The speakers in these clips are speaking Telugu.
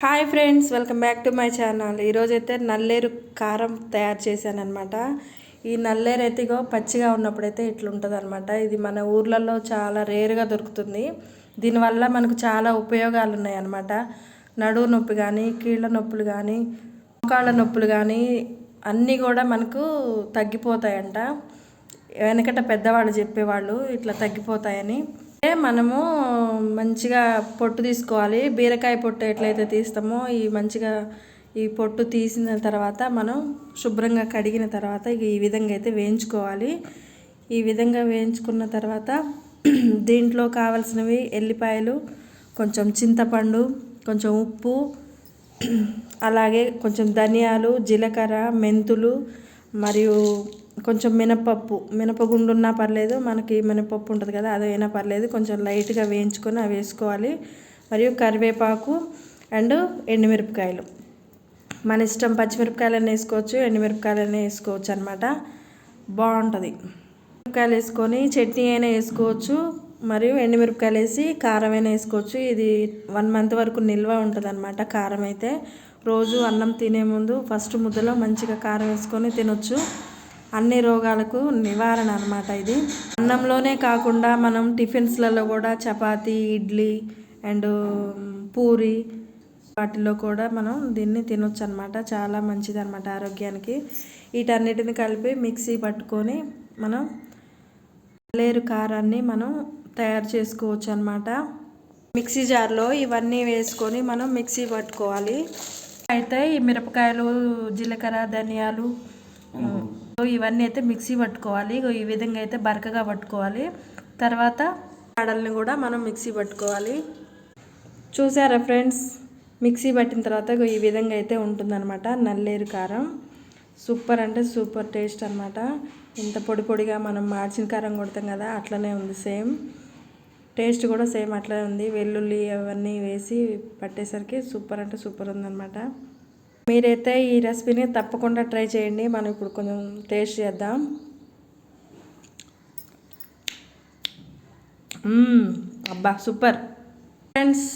Hi friends, welcome back to my channel. ఈరోజైతే నల్లేరు కారం తయారు చేశాను అనమాట. ఈ నల్లేరు అయితే పచ్చిగా ఉన్నప్పుడైతే ఇట్లుంటుంది అనమాట. ఇది మన ఊర్లలో చాలా రేరుగా దొరుకుతుంది. దీనివల్ల మనకు చాలా ఉపయోగాలు ఉన్నాయి అన్నమాట. నడువు నొప్పి కానీ, కీళ్ళ నొప్పులు కానీ, మోకాళ్ళ నొప్పులు కానీ అన్నీ కూడా మనకు తగ్గిపోతాయంట. వెనకట పెద్దవాళ్ళు చెప్పేవాళ్ళు ఇట్లా తగ్గిపోతాయని. మనము మంచిగా పొట్టు తీసుకోవాలి. బీరకాయ పొట్టు ఎట్లయితే తీస్తామో మంచిగా ఈ పొట్టు తీసిన తర్వాత మనం శుభ్రంగా కడిగిన తర్వాత ఈ విధంగా అయితే వేయించుకోవాలి. ఈ విధంగా వేయించుకున్న తర్వాత దీంట్లో కావాల్సినవి ఎల్లిపాయలు, కొంచెం చింతపండు, కొంచెం ఉప్పు, అలాగే కొంచెం ధనియాలు, జీలకర్ర, మెంతులు మరియు కొంచెం మినపగుండు ఉన్నా పర్లేదు, మనకి మినపప్పు ఉంటుంది కదా, అదైనా పర్లేదు. కొంచెం లైట్గా వేయించుకొని అవి వేసుకోవాలి. మరియు కరివేపాకు అండ్ ఎండుమిరపకాయలు మన ఇష్టం. పచ్చిమిరపకాయలన్నీ వేసుకోవచ్చు, ఎండుమిరపకాయలన్నీ వేసుకోవచ్చు అనమాట. బాగుంటుంది. మిరపకాయలు వేసుకొని చట్నీ అయినా వేసుకోవచ్చు, మరియు ఎండుమిరపకాయలు వేసి కారం అయినా వేసుకోవచ్చు. ఇది 1 month వరకు నిల్వ ఉంటుంది అనమాట. కారం అయితే రోజు అన్నం తినే ముందు ఫస్ట్ ముద్దలో మంచిగా కారం వేసుకొని తినొచ్చు. అన్ని రోగాలకు నివారణ అనమాట. ఇది అన్నంలోనే కాకుండా మనం టిఫిన్స్లలో కూడా చపాతీ, ఇడ్లీ అండ్ పూరి వాటిలో కూడా మనం దీన్ని తినొచ్చు అనమాట. చాలా మంచిది అనమాట ఆరోగ్యానికి. వీటన్నిటిని కలిపి మిక్సీ పట్టుకొని మనం నల్లేరు కారాన్ని మనం తయారు చేసుకోవచ్చు అనమాట. మిక్సీ జార్లో ఇవన్నీ వేసుకొని మనం మిక్సీ పట్టుకోవాలి. అయితే ఈ మిరపకాయలు, జీలకర్ర, ధనియాలు ఇవన్నీ అయితే మిక్సీ పట్టుకోవాలి. ఈ విధంగా అయితే బరకగా పట్టుకోవాలి. తర్వాత కాడల్ని కూడా మనం మిక్సీ పట్టుకోవాలి. చూసారా ఫ్రెండ్స్, మిక్సీ పట్టిన తర్వాత ఈ విధంగా అయితే ఉంటుందన్నమాట నల్లేరు కారం. సూపర్ అంటే సూపర్ టేస్ట్ అనమాట. ఇంత పొడి పొడిగా మనం మార్చిన కారం కొడతాం కదా, అట్లనే ఉంది. సేమ్ టేస్ట్ కూడా సేమ్ అట్లనే ఉంది. వెల్లుల్లి అవన్నీ వేసి పట్టేసరికి సూపర్ అంటే సూపర్ ఉందన్నమాట. మీరైతే ఈ రెసిపీని తప్పకుండా ట్రై చేయండి. మనం ఇప్పుడు కొంచెం టేస్ట్ చేద్దాం. అబ్బా సూపర్ ఫ్రెండ్స్.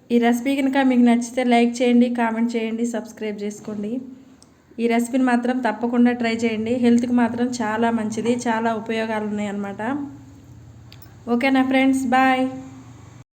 ఈ రెసిపీ కనుక మీకు నచ్చితే లైక్ చేయండి, కామెంట్ చేయండి, సబ్స్క్రైబ్ చేసుకోండి. ఈ రెసిపీని మాత్రం తప్పకుండా ట్రై చేయండి. హెల్త్కి మాత్రం చాలా మంచిది, చాలా ఉపయోగాలు ఉన్నాయి అన్నమాట. ఓకేనా ఫ్రెండ్స్, బాయ్.